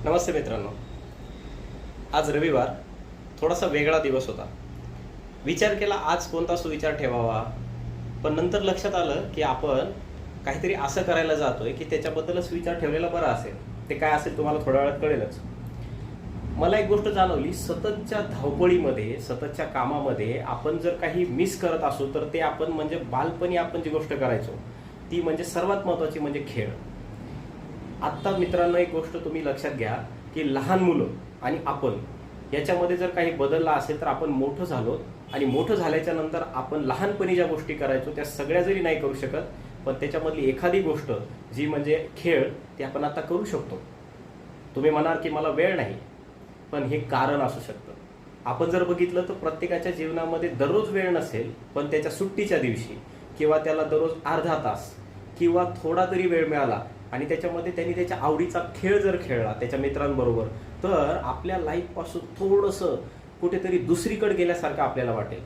नमस्ते मित्रांनो, आज रविवार थोडासा वेगळा दिवस होता. विचार केला आज कोणता सुविचार ठेवावा, पण नंतर लक्षात आलं की आपण काहीतरी असं करायला जातोय की त्याच्याबद्दलच विचार ठेवलेला बरा असेल. ते काय असेल तुम्हाला थोड्या वेळात कळेलच. मला एक गोष्ट जाणवली, सततच्या धावपळीमध्ये, सततच्या कामामध्ये आपण जर काही मिस करत असू तर ते आपण म्हणजे बालपणी आपण जी गोष्ट करायचो ती म्हणजे सर्वात महत्त्वाची म्हणजे खेळ. आत्ता मित्रांनो एक गोष्ट तुम्ही लक्षात घ्या की लहान मुलं आणि आपण याच्यामध्ये जर काही बदलला असेल तर आपण मोठं झालो आणि मोठं झाल्याच्या नंतर आपण लहानपणी ज्या गोष्टी करायचो त्या सगळ्या जरी नाही करू शकत, पण त्याच्यामधली एखादी गोष्ट जी म्हणजे खेळ ती आपण आता करू शकतो. तुम्ही म्हणाल की मला वेळ नाही, पण हे कारण असू शकतं. आपण जर बघितलं तर प्रत्येकाच्या जीवनामध्ये दररोज वेळ नसेल, पण त्याच्या सुट्टीच्या दिवशी किंवा त्याला दररोज अर्धा तास किंवा थोडा तरी वेळ मिळाला आणि त्याच्यामध्ये त्यांनी त्याच्या आवडीचा खेळ जर खेळला त्याच्या मित्रांबरोबर, तर आपल्या लाईफपासून थोडंसं कुठेतरी दुसरीकडे गेल्यासारखं आपल्याला वाटेल.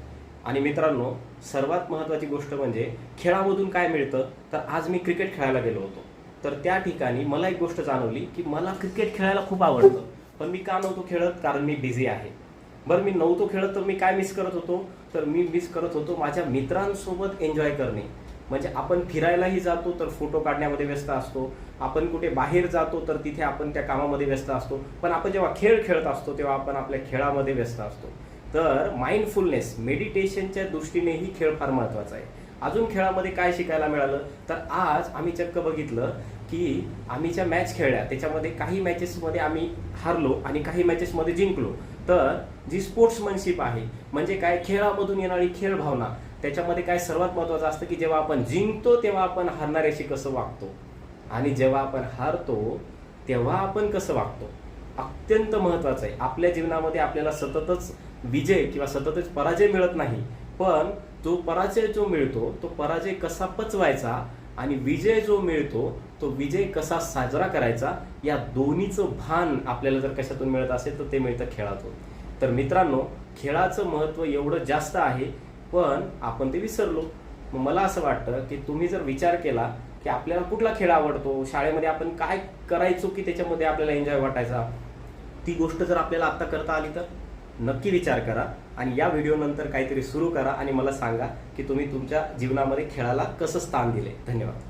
आणि मित्रांनो, सर्वात महत्त्वाची गोष्ट म्हणजे खेळामधून काय मिळतं, तर आज मी क्रिकेट खेळायला गेलो होतो. तर त्या ठिकाणी मला एक गोष्ट जाणवली की मला क्रिकेट खेळायला खूप आवडतं, पण मी का नव्हतो खेळत, कारण मी बिझी आहे. बरं, मी नव्हतो खेळत तर मी काय मिस करत होतो, तर मी मिस करत होतो माझ्या मित्रांसोबत एन्जॉय करणे. म्हणजे आपण फिरायलाही जातो तर फोटो काढण्यामध्ये व्यस्त असतो, आपण कुठे बाहेर जातो तर तिथे आपण त्या कामामध्ये व्यस्त असतो, पण आपण जेव्हा खेळ खेळत असतो तेव्हा आपण आपल्या खेळामध्ये व्यस्त असतो. तर माइंडफुलनेस, मेडिटेशनच्या दृष्टीनेही खेळ फार महत्त्वाचा आहे. अजून खेळामध्ये काय शिकायला मिळालं, तर आज आम्ही चक्क बघितलं की आम्ही ज्या मॅच खेळल्या त्याच्यामध्ये काही मॅचेसमध्ये आम्ही हारलो आणि काही मॅचेसमध्ये जिंकलो. तर जी स्पोर्ट्समनशिप आहे म्हणजे काय, खेळामधून येणारी खेळ भावना, त्याच्यामध्ये काय सर्वात महत्त्वाचं असतं की जेव्हा आपण जिंकतो तेव्हा आपण हारणाऱ्याशी कसं वागतो आणि जेव्हा आपण हारतो तेव्हा आपण कसं वागतो, अत्यंत महत्त्वाचं आहे. आपल्या जीवनामध्ये आपल्याला सततच विजय किंवा सततच पराजय मिळत नाही, पण तो पराजय जो मिळतो तो पराजय कसा पचवायचा आणि विजय जो मिळतो तो विजय कसा साजरा करायचा, या दोन्हीचं भान आपल्याला जर कशातून मिळत असेल तर ते मिळतं खेळातून. तर मित्रांनो, खेळाचं महत्त्व एवढं जास्त आहे पण आपण ते विसरलो. मग मला असं वाटतं की तुम्ही जर विचार केला की आपल्याला कुठला खेळ आवडतो, शाळेमध्ये आपण काय करायचो की त्याच्यामध्ये आपल्याला एन्जॉय वाटायचा, ती गोष्ट जर आपल्याला आत्ता करता आली तर नक्की विचार करा आणि या व्हिडिओनंतर काहीतरी सुरू करा आणि मला सांगा की तुम्ही तुमच्या जीवनामध्ये खेळाला कसं स्थान दिले. धन्यवाद.